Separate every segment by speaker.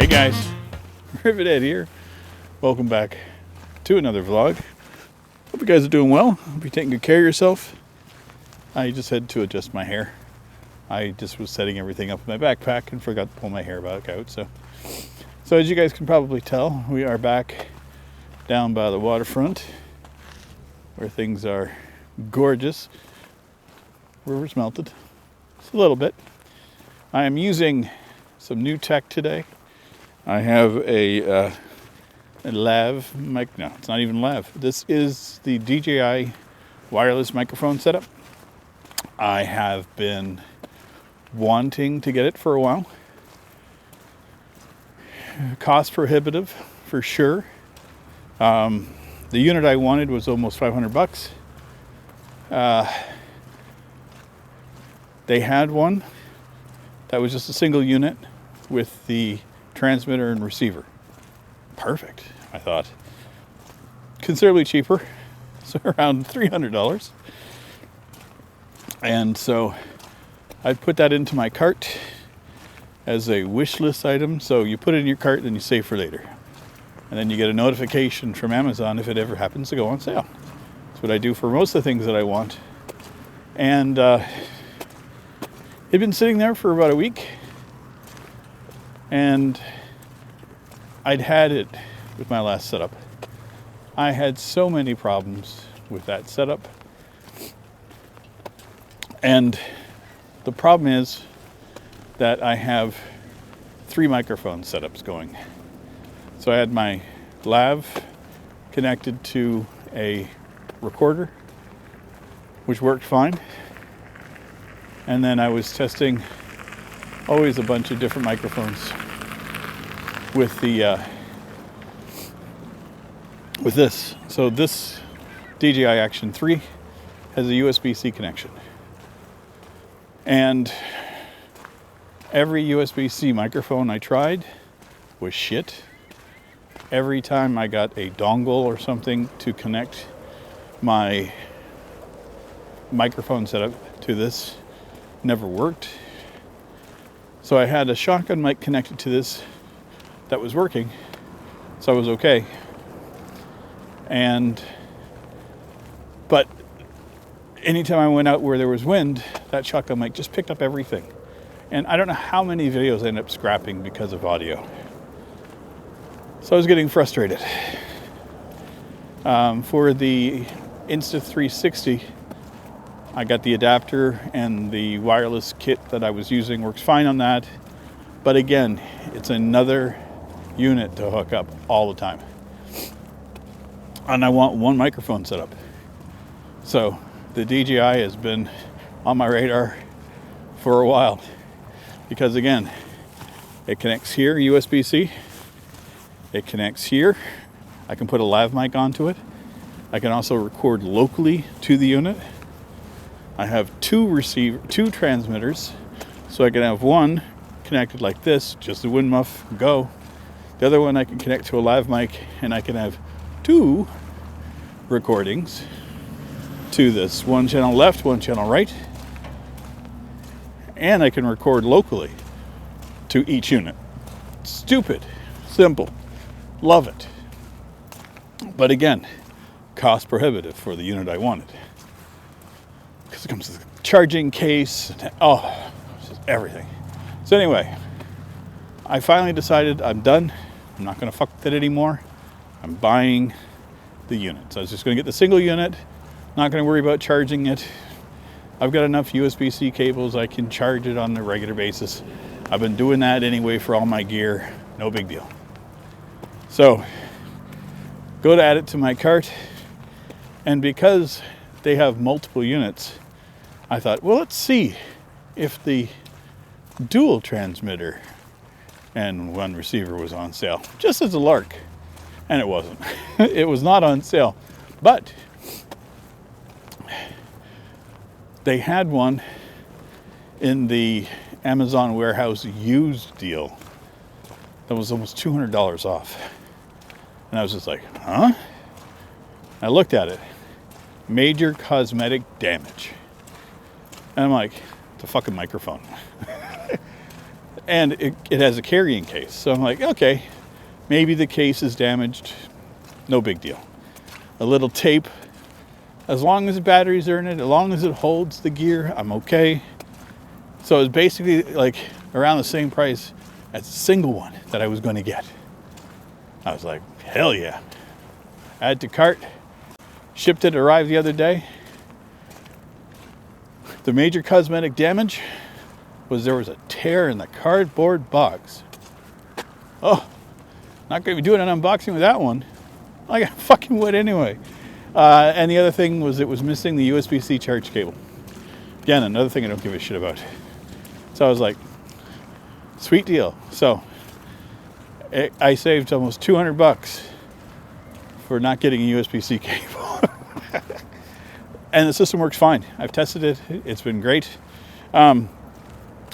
Speaker 1: guys, Rivet here. Welcome back to another vlog. Hope you guys are doing well. Hope you're taking good care of yourself. I just had to adjust my hair. I just was setting everything up in my backpack and forgot to pull my hair back out. So as you guys can probably tell, we are back down by the waterfront where things are gorgeous. River's melted just a little bit. I am using some new tech today. I have a lav mic. No, it's not even lav. This is the DJI wireless microphone setup. I have been wanting to get it for a while. Cost prohibitive for sure. The unit I wanted was almost $500. They had one that was just a single unit with the transmitter and receiver. Perfect, I thought. Considerably cheaper, so around $300. And so I put that into my cart as a wish list item. So you put it in your cart, then you save for later. And then you get a notification from Amazon if it ever happens to go on sale. That's what I do for most of the things that I want. And it'd been sitting there for about a week. And I'd had it with my last setup. I had so many problems with that setup. And the problem is that I have 3 microphone setups going. So I had my lav connected to a recorder, which worked fine. And then I was testing always a bunch of different microphones with the with this. So this DJI Action 3 has a USB-C connection. And every USB-C microphone I tried was shit. Every time I got a dongle or something to connect my microphone setup to this, never worked. So I had a shotgun mic connected to this that was working, so I was okay. But anytime I went out where there was wind, that shotgun mic just picked up everything. And I don't know how many videos I ended up scrapping because of audio. So I was getting frustrated. For the Insta360, I got the adapter, and the wireless kit that I was using works fine on that. But again, it's another unit to hook up all the time. And I want one microphone setup. So the DJI has been on my radar for a while. Because again, it connects here, USB-C. It connects here. I can put a lav mic onto it. I can also record locally to the unit. I have 2 transmitters, so I can have one connected like this, just a wind muff, go. The other one I can connect to a lav mic, and I can have 2 recordings to this. One channel left, one channel right. And I can record locally to each unit. Stupid, simple, love it. But again, cost prohibitive for the unit I wanted. Because it comes with a charging case, and just everything. So anyway, I finally decided I'm done. I'm not going to fuck with it anymore. I'm buying the unit. So I was just going to get the single unit. Not going to worry about charging it. I've got enough USB-C cables. I can charge it on a regular basis. I've been doing that anyway for all my gear. No big deal. So, go to add it to my cart. And because they have multiple units, I thought, well, let's see if the dual transmitter and one receiver was on sale, just as a lark. And it wasn't. It was not on sale. But they had one in the Amazon warehouse used deal that was almost $200 off. And I was just like, huh? I looked at it. Major cosmetic damage. And I'm like, it's a fucking microphone. and it has a carrying case. So I'm like, okay, maybe the case is damaged. No big deal. A little tape. As long as the batteries are in it, as long as it holds the gear, I'm okay. So it was basically like around the same price as a single one that I was going to get. I was like, hell yeah. Add to cart. Shipped it, arrived the other day. The major cosmetic damage was there was a tear in the cardboard box. Oh, not going to be doing an unboxing with that one. I got fucking wood anyway. And the other thing was it was missing the USB-C charge cable. Again, another thing I don't give a shit about. So I was like, sweet deal. So I saved almost $200 for not getting a USB-C cable. And the system works fine. I've tested it. It's been great. I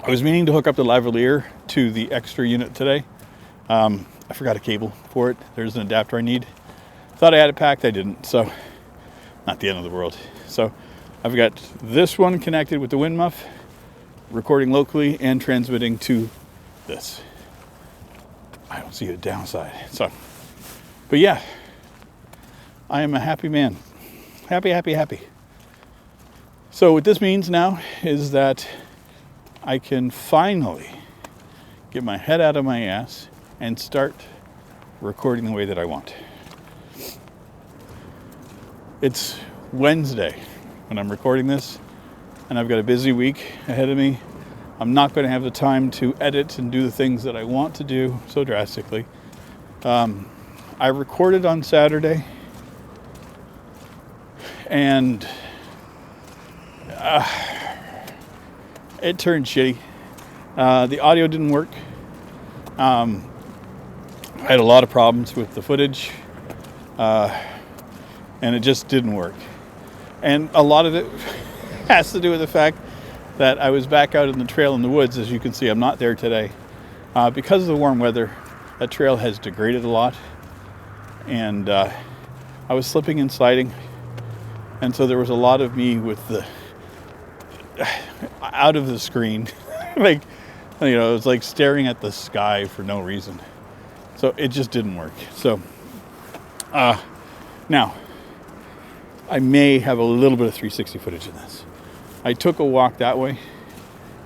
Speaker 1: was meaning to hook up the lavalier to the extra unit today. I forgot a cable for it. There's an adapter I need. Thought I had it packed. I didn't. So not the end of the world. So I've got this one connected with the wind muff, recording locally and transmitting to this. I don't see a downside. So, but yeah, I am a happy man. Happy, happy, happy. So what this means now is that I can finally get my head out of my ass and start recording the way that I want. It's Wednesday when I'm recording this, and I've got a busy week ahead of me. I'm not going to have the time to edit and do the things that I want to do so drastically. I recorded on Saturday, and it turned shitty. The audio didn't work. I had a lot of problems with the footage, and it just didn't work. And a lot of it has to do with the fact that I was back out in the trail in the woods. As you can see, I'm not there today. Because of the warm weather, that trail has degraded a lot. And I was slipping and sliding. And so there was a lot of me with the out of the screen. Like, you know, it was like staring at the sky for no reason. So it just didn't work. So now I may have a little bit of 360 footage in this. I took a walk that way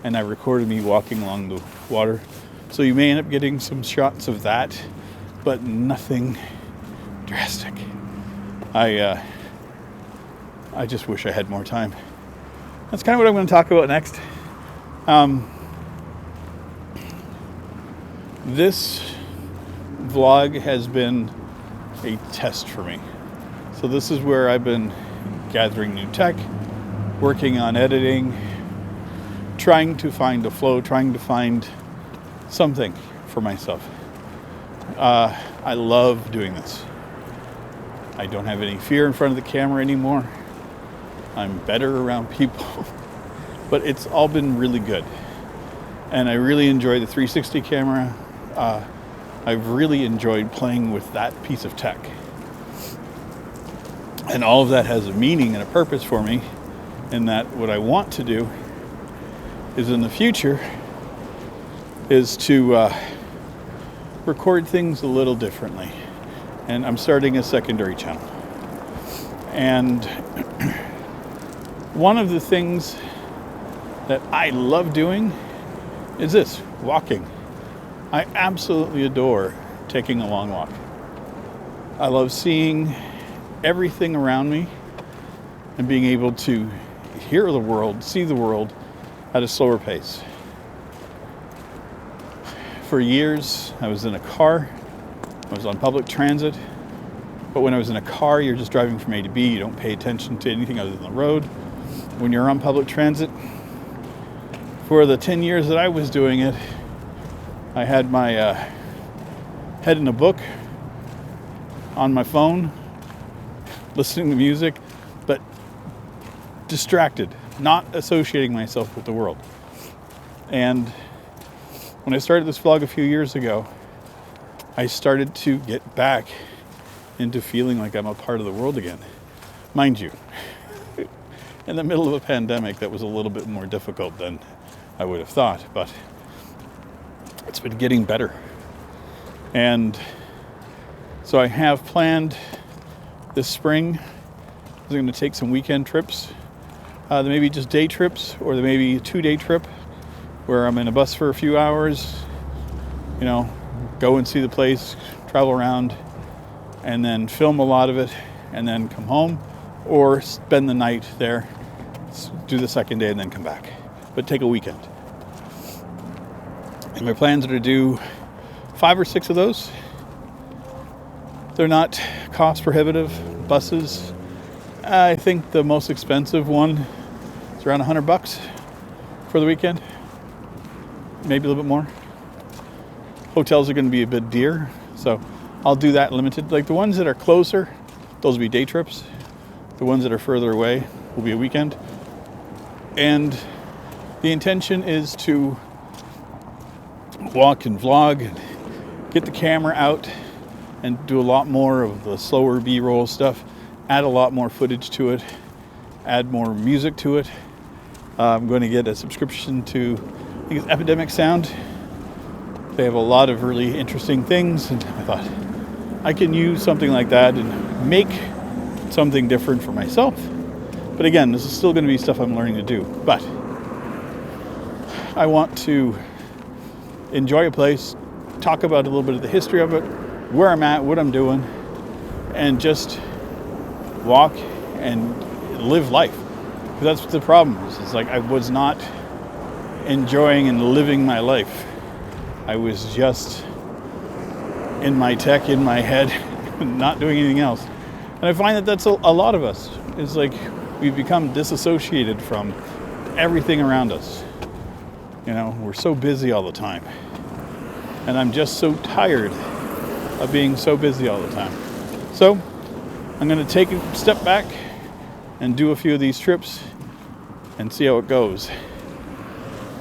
Speaker 1: and I recorded me walking along the water. So you may end up getting some shots of that, but nothing drastic. I just wish I had more time. That's kind of what I'm going to talk about next. This vlog has been a test for me. So this is where I've been gathering new tech, working on editing, trying to find a flow, trying to find something for myself. I love doing this. I don't have any fear in front of the camera anymore. I'm better around people, but it's all been really good. And I really enjoy the 360 camera. I've really enjoyed playing with that piece of tech. And all of that has a meaning and a purpose for me, in that what I want to do is in the future is to record things a little differently. And I'm starting a secondary channel. And one of the things that I love doing is this, walking. I absolutely adore taking a long walk. I love seeing everything around me and being able to hear the world, see the world at a slower pace. For years, I was in a car. I was on public transit. But when I was in a car, you're just driving from A to B. You don't pay attention to anything other than the road. When you're on public transit, for the 10 years that I was doing it, I had my head in a book, on my phone, listening to music, but distracted, not associating myself with the world. And when I started this vlog a few years ago, I started to get back into feeling like I'm a part of the world again. Mind you, in the middle of a pandemic, that was a little bit more difficult than I would have thought, but it's been getting better. And so I have planned this spring, I'm going to take some weekend trips. There may be just day trips, or there may be a 2-day trip where I'm in a bus for a few hours, go and see the place, travel around, and then film a lot of it, and then come home, or spend the night there, do the second day, and then come back. But take a weekend. And my plans are to do 5 or 6 of those. They're not cost prohibitive buses. I think the most expensive one is around $100 for the weekend, maybe a little bit more. Hotels are going to be a bit dear, so I'll do that limited. Like the ones that are closer, those will be day trips. The ones that are further away will be a weekend. And the intention is to walk and vlog and get the camera out and do a lot more of the slower B-roll stuff, add a lot more footage to it, add more music to it. I'm going to get a subscription to, I think it's Epidemic Sound. They have a lot of really interesting things, and I thought I can use something like that and make something different for myself. But again, this is still going to be stuff I'm learning to do. But I want to enjoy a place, talk about a little bit of the history of it, where I'm at, what I'm doing, and just walk and live life. That's what the problem is. It's like I was not enjoying and living my life. I was just in my tech, in my head, not doing anything else. And I find that that's a lot of us. It's like we've become disassociated from everything around us. We're so busy all the time. And I'm just so tired of being so busy all the time. So I'm going to take a step back and do a few of these trips and see how it goes.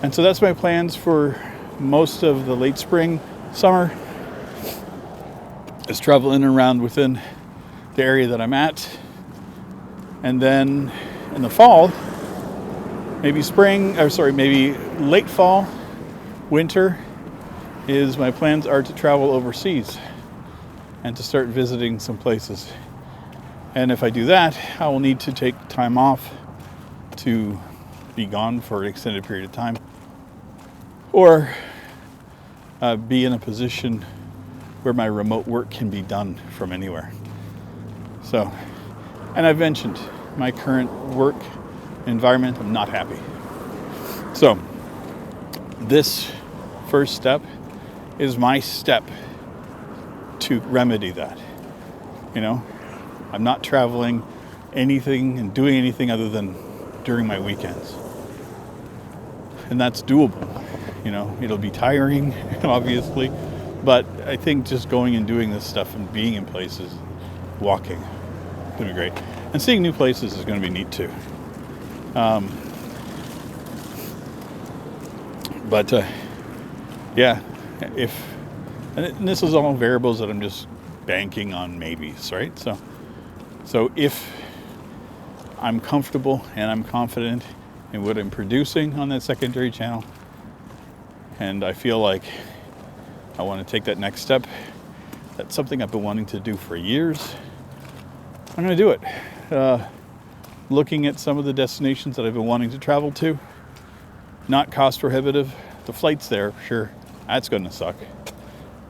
Speaker 1: And so that's my plans for most of the late spring, summer, is travel in and around within the area that I'm at. And then in the fall, maybe late fall, winter, my plans are to travel overseas and to start visiting some places. And if I do that, I will need to take time off to be gone for an extended period of time, or be in a position where my remote work can be done from anywhere. So, and I've mentioned my current work environment, I'm not happy. So, this first step is my step to remedy that. I'm not traveling anything and doing anything other than during my weekends. And that's doable. It'll be tiring, obviously, but I think just going and doing this stuff and being in places, walking, is going to be great. And seeing new places is going to be neat too. And this is all variables that I'm just banking on maybes, right? So if I'm comfortable and I'm confident in what I'm producing on that secondary channel, and I feel like I want to take that next step, that's something I've been wanting to do for years, I'm going to do it. Looking at some of the destinations that I've been wanting to travel to, not cost prohibitive. The flight's there, sure, that's going to suck.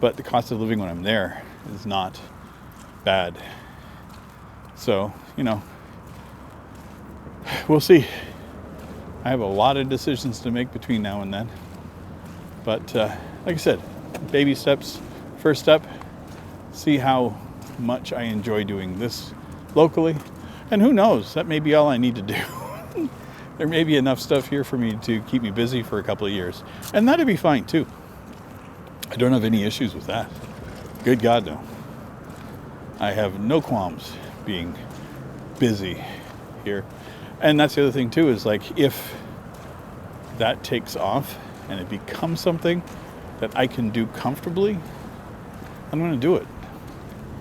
Speaker 1: But the cost of living when I'm there is not bad. So, we'll see. I have a lot of decisions to make between now and then. But like I said, baby steps. First step, see how much I enjoy doing this locally. And who knows, that may be all I need to do. There may be enough stuff here for me to keep me busy for a couple of years. And that'd be fine too. I don't have any issues with that. Good God, no. I have no qualms being busy here. And that's the other thing too, is like if that takes off and it becomes something that I can do comfortably, I'm going to do it.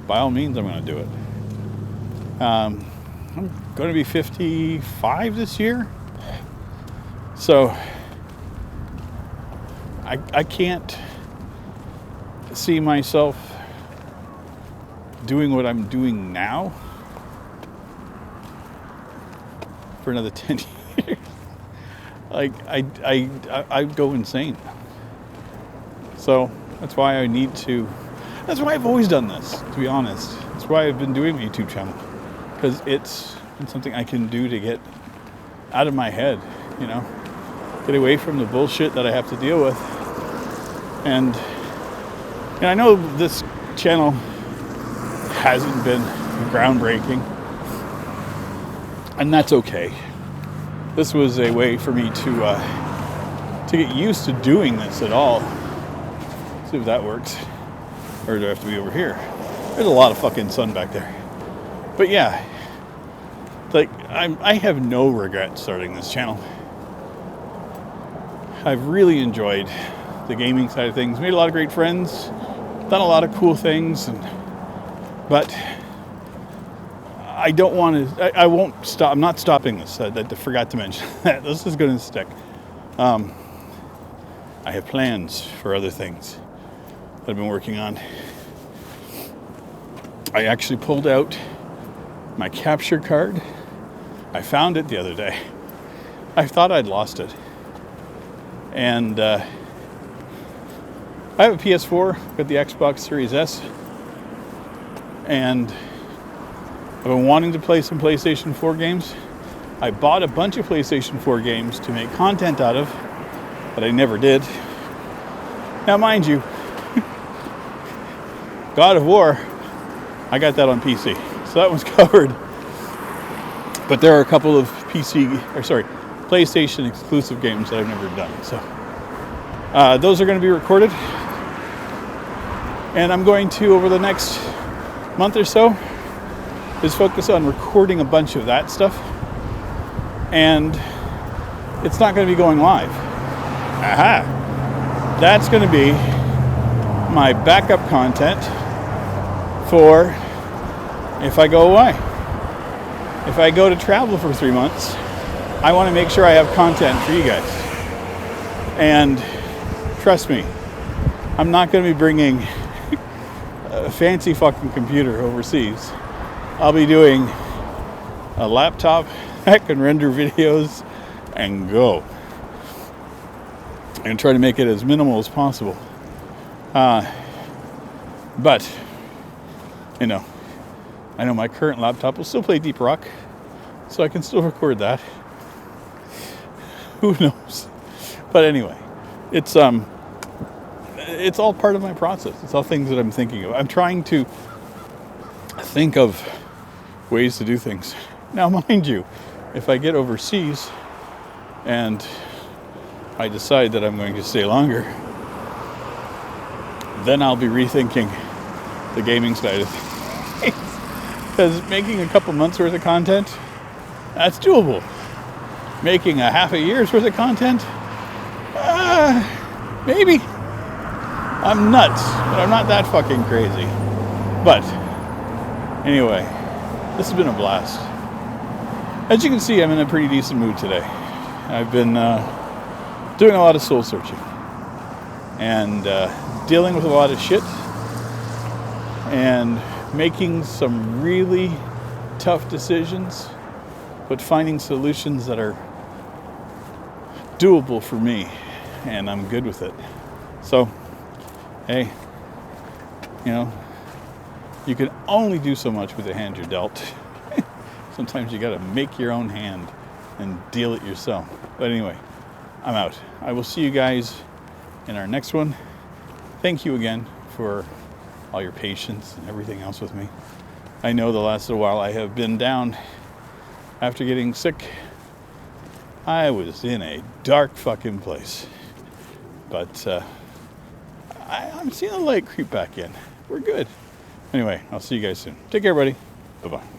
Speaker 1: By all means, I'm going to do it. I'm going to be 55 this year. So I can't see myself doing what I'm doing now for another 10 years. Like, I'd go insane. So that's why that's why I've always done this, to be honest. That's why I've been doing my YouTube channel. Because it's something I can do to get out of my head, you know? Get away from the bullshit that I have to deal with. And I know this channel hasn't been groundbreaking, and that's okay. This was a way for me to get used to doing this at all. See if that works. Or do I have to be over here? There's a lot of fucking sun back there. But yeah, like I have no regrets starting this channel. I've really enjoyed the gaming side of things. Made a lot of great friends. Done a lot of cool things. But I don't want to. I won't stop. I'm not stopping this. I forgot to mention that. This is going to stick. I have plans for other things that I've been working on. I actually pulled out my capture card. I found it the other day. I thought I'd lost it. And I have a PS4, got the Xbox Series S. And I've been wanting to play some PlayStation 4 games. I bought a bunch of PlayStation 4 games to make content out of, but I never did. Now, mind you, God of War, I got that on PC, so that one's covered. But there are a couple of PlayStation exclusive games that I've never done. So those are going to be recorded, and I'm going to, over the next month or so, is focus on recording a bunch of that stuff, and it's not going to be going live. That's going to be my backup content for if I go away. If I go to travel for 3 months, I want to make sure I have content for you guys. And trust me, I'm not going to be bringing a fancy fucking computer overseas. I'll be doing a laptop that can render videos and go. And try to make it as minimal as possible. But, you know, I know my current laptop will still play Deep Rock, so I can still record that. Who knows? But anyway, it's all part of my process. It's all things that I'm thinking of. I'm trying to think of ways to do things. Now, mind you, if I get overseas and I decide that I'm going to stay longer, then I'll be rethinking the gaming side of things. Because making a couple months worth of content, that's doable. Making a half a year's worth of content, maybe. I'm nuts, but I'm not that fucking crazy. But anyway, this has been a blast. As you can see, I'm in a pretty decent mood today. I've been doing a lot of soul searching and dealing with a lot of shit and making some really tough decisions, but finding solutions that are doable for me, and I'm good with it. So, hey, you know, you can only do so much with the hand you're dealt. Sometimes you gotta make your own hand and deal it yourself. But anyway, I'm out. I will see you guys in our next one. Thank you again for all your patience and everything else with me. I know the last little while I have been down after getting sick. I was in a dark fucking place. But I'm seeing the light creep back in. We're good. Anyway, I'll see you guys soon. Take care, buddy. Bye-bye.